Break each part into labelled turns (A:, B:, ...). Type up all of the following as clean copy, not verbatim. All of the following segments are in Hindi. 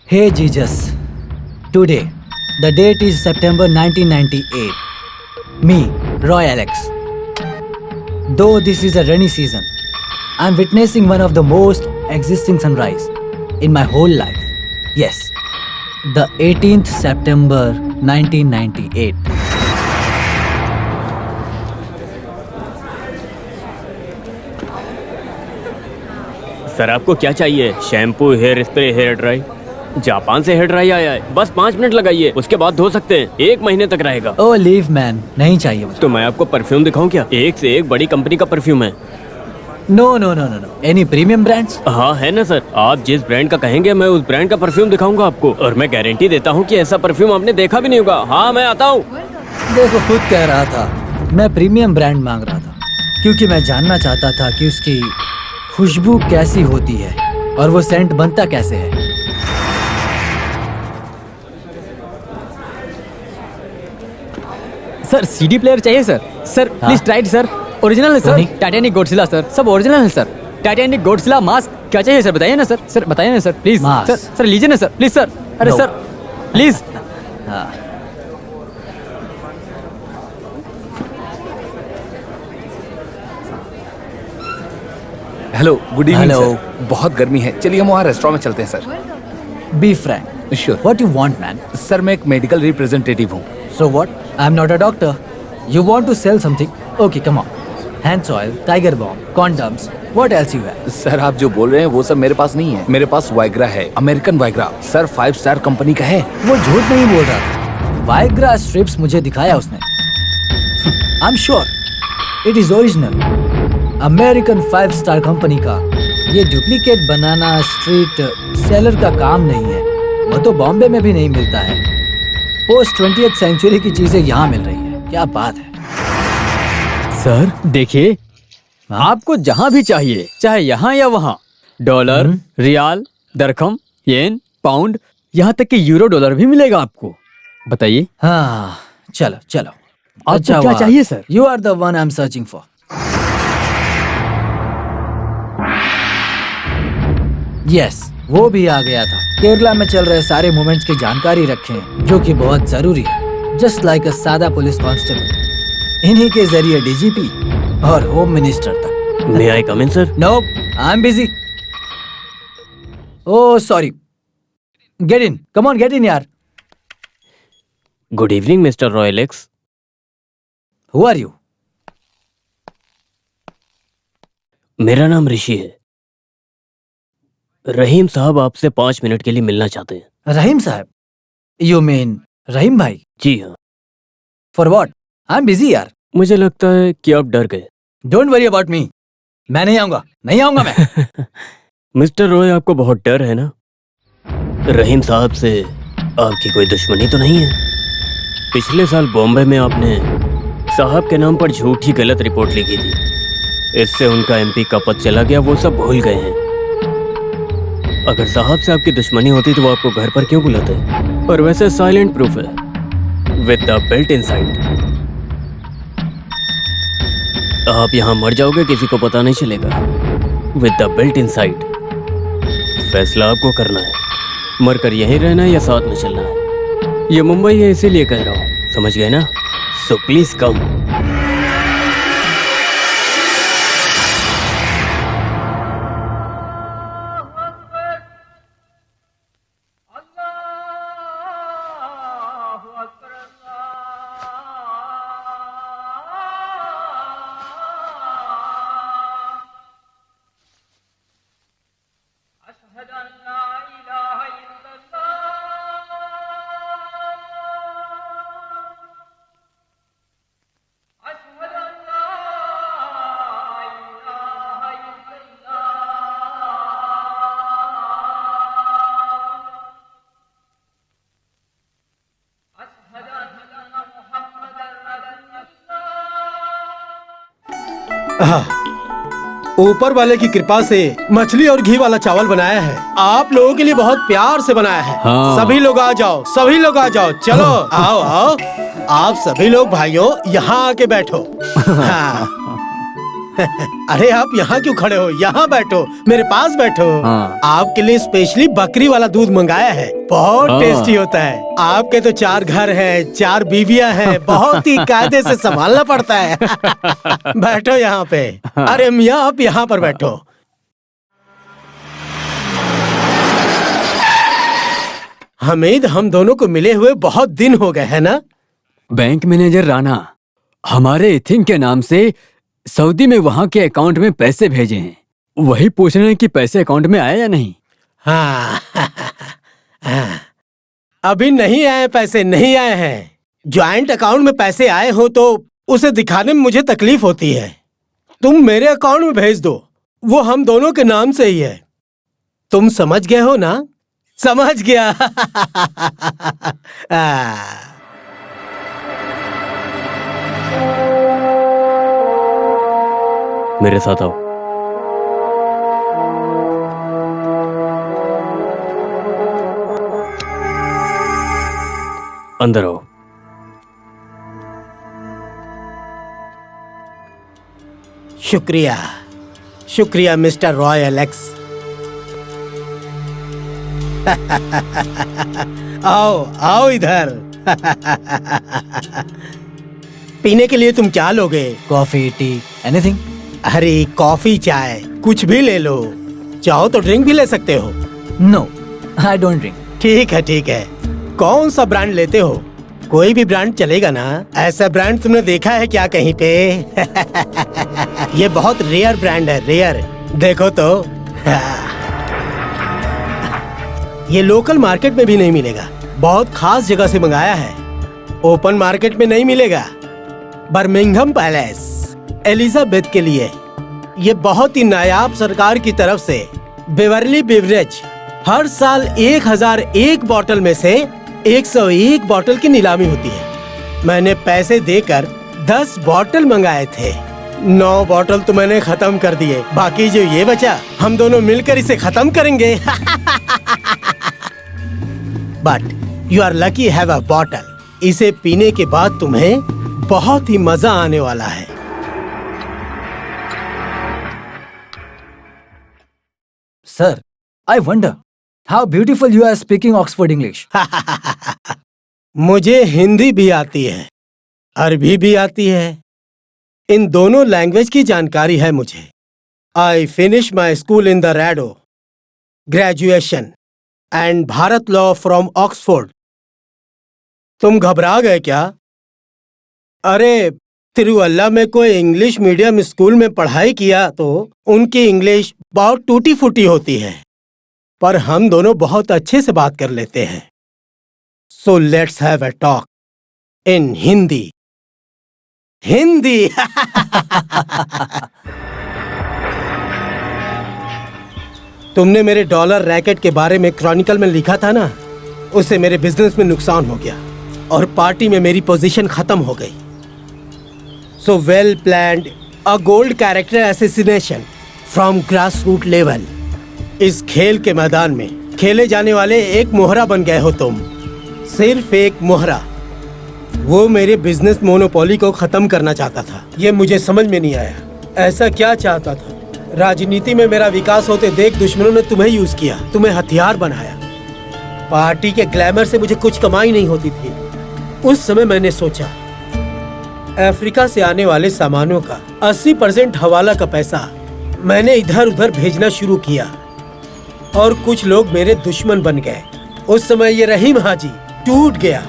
A: Hey Jesus, today, the date is September 1998. Me, Roy Alex. Though this is a rainy season, I'm witnessing one of the most existing sunrise in my whole life. Yes, the 18th September 1998.
B: Sir आपको क्या चाहिए? Shampoo, hair spray, hair dry. Japan से हेयर ड्राई आया है, बस 5 मिनट लगाइए, उसके बाद धो सकते हैं। 1 महीने तक रहेगा।
A: Oh, leave man, नहीं चाहिए मुझे।
B: तो मैं आपको परफ्यूम दिखाऊं क्या? एक से एक बड़ी कंपनी का परफ्यूम है।
A: No, no, no, no, no. Any premium brands?
B: हाँ है ना सर, आप जिस ब्रांड का कहेंगे मैं उस ब्रांड का परफ्यूम दिखाऊंगा आपको, और मैं गारंटी देता हूँ कि ऐसा परफ्यूम आपने देखा भी नहीं होगा। हाँ मैं आता हूँ।
A: देखो, खुद कह रहा था मैं प्रीमियम ब्रांड मांग रहा था, क्योंकि मैं जानना चाहता था कि उसकी खुशबू कैसी होती है और वो सेंट बनता कैसे है।
C: सर सीडी प्लेयर चाहिए sir. Sir please try it sir. Original है सर। टाइटैनिक गोडजिला सर, सब ओरिजिनल है सर। टाइटैनिक गोडजिला मास्क क्या चाहिए सर, बताइए ना सर। सर बताइए ना सर प्लीज। सर सर लीजिए ना सर प्लीज सर। अरे
A: No.
C: Sir please.
D: Hello, good evening
A: Hello.
D: Sir. बहुत गर्मी है, चलिए हम वहाँ रेस्टोरेंट में चलते हैं sir.
A: Be frank,
D: sure.
A: What you want man?
D: Sir मैं एक मेडिकल रिप्रेजेंटेटिव हूँ।
A: So what? I am not a doctor. You want to sell something? Okay, come on. Hands oil, tiger बॉम्ब, condoms, what else you have?
D: Sir आप जो बोल रहे हैं वो सब मेरे पास नहीं है। मेरे पास वाइग्रा है, American Viagra. Sir 5 star company का है।
A: वो झूठ नहीं बोल रहा था। वाइग्रा स्ट्रिप्स मुझे दिखाया उसने। I am sure it is original. American 5 star company का ये डुप्लीकेट बनाना स्ट्रीट सेलर का काम नहीं है। वो तो बॉम्बे में भी नहीं मिलता है। पोस्ट 20th सेंचुरी की चीजें यहाँ मिल रही है। क्या बात है
C: सर देखिए, आपको जहाँ भी चाहिए, चाहे यहाँ या वहाँ, डॉलर, रियाल, दरखम, येन, पाउंड, यहाँ तक कि यूरो डॉलर भी मिलेगा आपको। बताइए
A: हाँ, चलो चलो।
C: आपको क्या चाहिए sir?
A: You are the one I am searching for. Yes, वो भी आ गया था। केरला में चल रहे सारे मूवमेंट्स की जानकारी रखें, जो कि बहुत जरूरी है। जस्ट लाइक अ सादा पुलिस कांस्टेबल। इन्हीं के जरिए डीजीपी और होम मिनिस्टर तक।
B: May I come in sir?
A: No, I am busy. Oh sorry. Get in, come on, get in यार।
B: Good evening mister Roy Alex.
A: Who are you?
B: मेरा नाम ऋषि है। रहीम साहब आपसे 5 मिनट के लिए मिलना चाहते हैं।
A: रहीम साहब? यू मीन रहीम भाई?
B: जी हाँ।
A: For what? I am busy यार।
B: मुझे लगता है कि आप डर गए।
A: Don't worry about me. मैं नहीं आऊंगा, नहीं आऊंगा मैं।
B: मिस्टर रॉय आपको बहुत डर है ना? रहीम साहब से आपकी कोई दुश्मनी तो नहीं है? पिछले साल बॉम्बे में आपने साहब के नाम पर झूठी गलत रिपोर्ट लिखी थी। इससे उनका एमपी का पद चला गया, वो सब भूल गए हैं। अगर साहब से आपकी दुश्मनी होती तो वो आपको घर पर क्यों बुलाते? और वैसे साइलेंट प्रूफ है, विद द बेल्ट इनसाइड। आप यहाँ मर जाओगे, किसी को पता नहीं चलेगा। With the belt inside. फैसला आपको करना है, मरकर यहीं रहना है या साथ में चलना है। ये मुंबई है इसीलिए कह रहा हूँ, समझ गए ना? So please come.
E: ऊपर वाले की कृपा से मछली और घी वाला चावल बनाया है। आप लोगों के लिए बहुत प्यार से बनाया है।
C: हाँ।
E: सभी लोग आ जाओ, सभी लोग आ जाओ। चलो आओ आओ। आप सभी लोग भाइयों यहाँ आके बैठो। हाँ। अरे आप यहाँ क्यों खड़े हो? यहाँ बैठो, मेरे पास बैठो।
C: हाँ।
E: आपके लिए स्पेशली बकरी वाला दूध मंगाया है, बहुत
C: हाँ।
E: टेस्टी होता है। आपके तो 4 घर हैं, 4 बीवियां हैं, बहुत ही कायदे से संभालना पड़ता है। बैठो यहाँ पे। अरे मियाँ, आप यहाँ पर बैठो। हमीद, हम दोनों को मिले हुए बहुत दिन हो गए, है ना?
C: बैंक मैनेजर राणा, हमारे इथिंग के नाम से सऊदी में वहाँ के अकाउंट में पैसे भेजे हैं। वही पूछ रहे हैं कि पैसे अकाउंट में आए या नहीं।
E: हाँ। हाँ। अभी नहीं आए, पैसे नहीं आए हैं। ज्वाइंट अकाउंट में पैसे आए हो तो उसे दिखाने में मुझे तकलीफ होती है। तुम मेरे अकाउंट में भेज दो, वो हम दोनों के नाम से ही है। तुम समझ गए हो ना? समझ गया।
B: मेरे साथ आओ। अंदर आओ।
E: शुक्रिया, शुक्रिया मिस्टर रॉय एलेक्स। आओ आओ इधर। पीने के लिए तुम क्या लोगे?
A: Coffee, T, anything?
E: अरे कॉफी, चाय, कुछ भी ले लो। चाहो तो ड्रिंक भी ले सकते हो।
A: No, I don't drink.
E: ठीक है ठीक है। कौन सा ब्रांड लेते हो? कोई भी ब्रांड चलेगा ना? ऐसा ब्रांड तुमने देखा है क्या कहीं पे? ये बहुत रेयर ब्रांड है, रेयर। देखो तो। ये लोकल मार्केट में भी नहीं मिलेगा, बहुत खास जगह से मंगाया है। ओपन मार्केट में नहीं मिलेगा। बर्मिंघम पैलेस, एलिजाबेथ के लिए। ये बहुत ही नायाब सरकार की तरफ से बेवरली बिवरेज हर साल 1001 बोतल में से 101 बोतल की नीलामी होती है। मैंने पैसे देकर 10 बोतल मंगाए थे। 9 बोतल तो मैंने खत्म कर दिए, बाकी जो ये बचा हम दोनों मिलकर इसे खत्म करेंगे। But you are lucky have a bottle. इसे पीने के बाद तुम्हें बहुत ही मजा आने वाला है।
A: Sir, I wonder how beautiful you are speaking Oxford English.
E: मुझे हिंदी भी आती है, अरबी भी आती है। इन दोनों लैंग्वेज की जानकारी है मुझे। I finish my school in the Rado, graduation and bar at law from Oxford. तुम घबरा गए क्या? अरे तिरुवल्ला में कोई इंग्लिश मीडियम स्कूल में पढ़ाई किया तो उनकी इंग्लिश बहुत टूटी फूटी होती है, पर हम दोनों बहुत अच्छे से बात कर लेते हैं। So let's have a talk in Hindi. Hindi. तुमने मेरे डॉलर रैकेट के बारे में क्रॉनिकल में लिखा था ना, उससे मेरे बिजनेस में नुकसान हो गया और पार्टी में मेरी पोजीशन खत्म हो गई। So well planned a gold character assassination from grass root level. इस खेल के मैदान में खेले जाने वाले एक मोहरा बन गए हो तुम, सिर्फ एक मोहरा। वो मेरे बिजनेस मोनोपोली को खत्म करना चाहता था। ये मुझे समझ में नहीं आया, ऐसा क्या चाहता था? राजनीति में मेरा विकास होते देख दुश्मनों ने तुम्हें यूज किया, तुम्हें हथियार बनाया। पार्टी के ग्लैमर से मुझे कुछ कमाई नहीं होती थी। उस समय मैंने सोचा अफ्रीका से आने वाले सामानों का 80% हवाला का पैसा मैंने इधर उधर भेजना शुरू किया और कुछ लोग मेरे दुश्मन बन गए। उस समय ये रहीम हाजी टूट गया।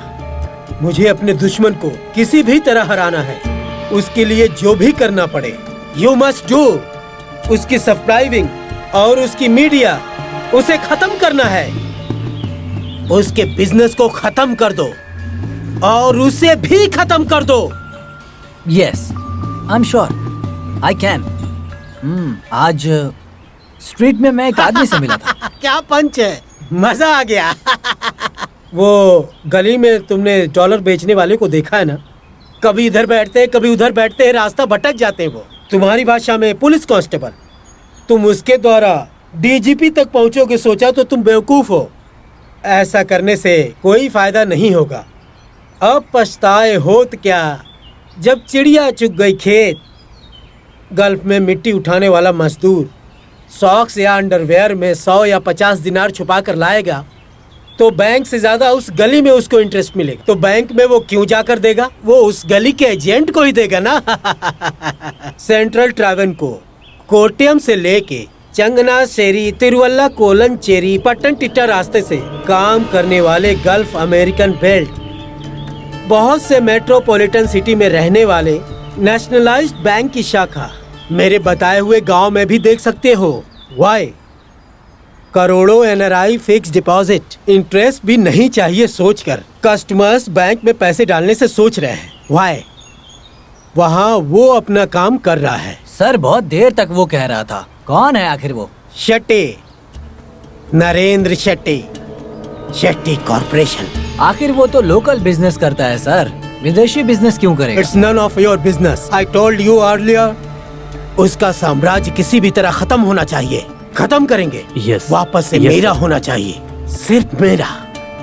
E: मुझे अपने दुश्मन को किसी भी तरह हराना है, उसके लिए जो भी करना पड़े यू मस्ट डू। उसकी सब्सक्राइबिंग और उसकी मीडिया, उसे खत्म करना है। उसके बिजनेस को खत्म कर दो और उसे भी खत्म कर दो।
A: Yes, I'm sure. I can. आज स्ट्रीट में मैं एक आदमी से मिला था।
E: क्या पंच है, मजा आ गया। वो गली में तुमने डॉलर बेचने वाले को देखा है ना? कभी इधर बैठते कभी उधर बैठते, रास्ता भटक जाते हैं वो। तुम्हारी भाषा में पुलिस कांस्टेबल। तुम उसके द्वारा डीजीपी तक पहुंचोगे सोचा तो तुम बेवकूफ हो। ऐसा करने से कोई फायदा नहीं होगा। अब पछताए होत क्या, जब चिड़िया चुग गई खेत। गल्फ में मिट्टी उठाने वाला मजदूर सॉक्स या अंडरवेयर में 100 या 50 दिनार छुपा कर लाएगा तो बैंक से ज्यादा उस गली में उसको इंटरेस्ट मिलेगा। तो बैंक में वो क्यों जाकर देगा? वो उस गली के एजेंट को ही देगा ना। सेंट्रल ट्रावेनकोर, कोट्टयम से लेके चंगनाशेरी, तिरुवल्ला, कोलनचेरी, पट्टनतिट्टा रास्ते से काम करने वाले गल्फ अमेरिकन बेल्ट, बहुत से मेट्रोपॉलिटन सिटी में रहने वाले नेशनलाइज्ड बैंक की शाखा मेरे बताए हुए गांव में भी देख सकते हो। वाई? करोड़ों एनआरआई फिक्स डिपॉजिट, इंटरेस्ट भी नहीं चाहिए सोचकर कस्टमर्स बैंक में पैसे डालने से सोच रहे हैं। वाई? वहाँ वो अपना काम कर रहा है।
A: सर बहुत देर तक वो कह रहा था। कौन है आखिर वो?
E: शेट्टी, नरेंद्र शेट्टी, शेट्टी कॉर्पोरेशन।
A: आखिर वो तो लोकल बिजनेस करता है सर, विदेशी बिजनेस क्यों करेगा?
E: It's none of your business. I told you earlier. उसका साम्राज्य किसी भी तरह खत्म होना चाहिए। खत्म करेंगे।
B: Yes.
E: वापस से
B: Yes,
E: मेरा
B: sir.
E: होना चाहिए, सिर्फ मेरा।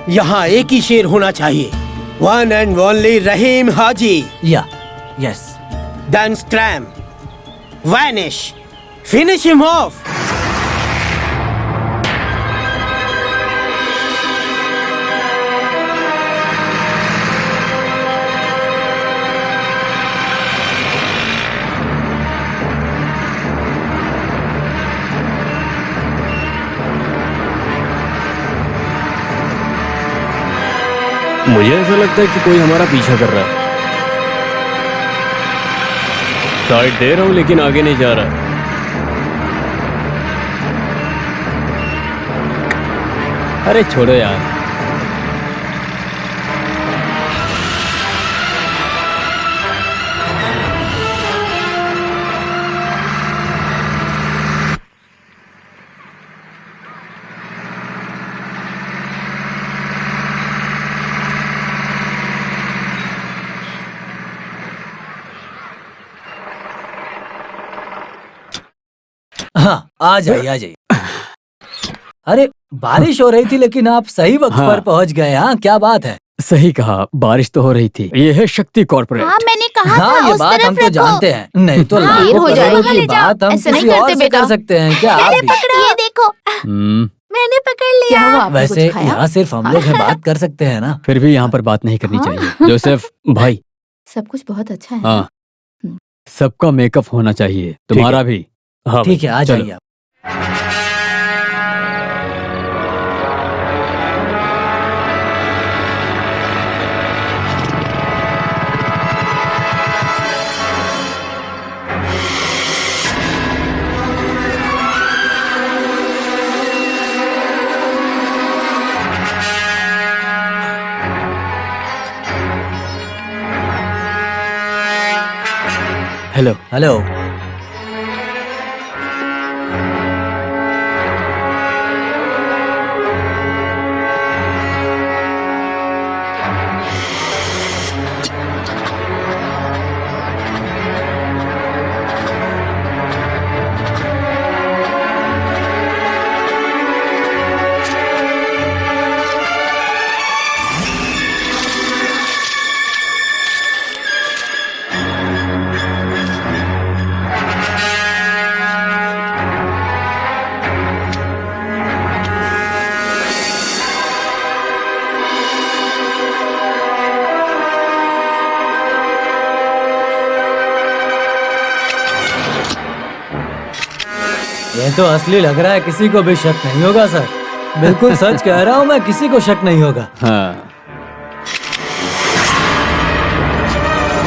E: यहाँ एक ही शेर होना चाहिए, वन एंड ओनली रहीम हाजी।
A: या yes.
E: Then scram, vanish, finish him off.
B: मुझे ऐसा लगता है कि कोई हमारा पीछा कर रहा है। साइड दे रहा हूँ लेकिन आगे नहीं जा रहा।
C: अरे छोड़ो यार।
A: हाँ आ जाइए आ जाइए। अरे बारिश हो रही थी लेकिन आप सही वक्त
C: हाँ।
A: पर पहुंच गए। हाँ क्या बात है।
C: सही कहा, बारिश तो हो रही थी। ये है शक्ति कॉर्पोरेट।
F: हाँ मैंने कहा
A: हाँ
F: था
A: ये
F: उस
A: बात
F: तरफ
A: हम तो
F: रखो।
A: जानते हैं। नहीं तो
F: हाँ,
A: लाखों
F: देर हो
A: करोड़ों
F: जाएगी।
A: की
F: ले जाओ।
A: बात हम
F: ऐसे नहीं
A: किसी और
F: करते
A: से कर
F: बेटा।
A: सकते हैं क्या आप भी?
F: ये देखो
C: हम्म,
F: मैंने पकड़ लिया। क्या हुआ? आपने
A: वैसे
F: कुछ खाया?
A: यहाँ सिर्फ हम लोग हैं, बात कर सकते हैं ना।
C: फिर भी यहाँ पर बात नहीं करनी
F: हाँ।
C: चाहिए। जोसेफ भाई,
F: सब कुछ बहुत अच्छा है।
C: हाँ,
F: हम्म।
C: सबका मेकअप होना चाहिए, तुम्हारा भी।
B: हाँ
A: ठीक है आ
C: चलो।
A: जाइए आप।
C: हेलो।
A: हेलो। ये तो असली लग रहा है, किसी को भी शक नहीं होगा सर। बिल्कुल सच कह रहा हूँ मैं, किसी को शक नहीं होगा।
C: हाँ,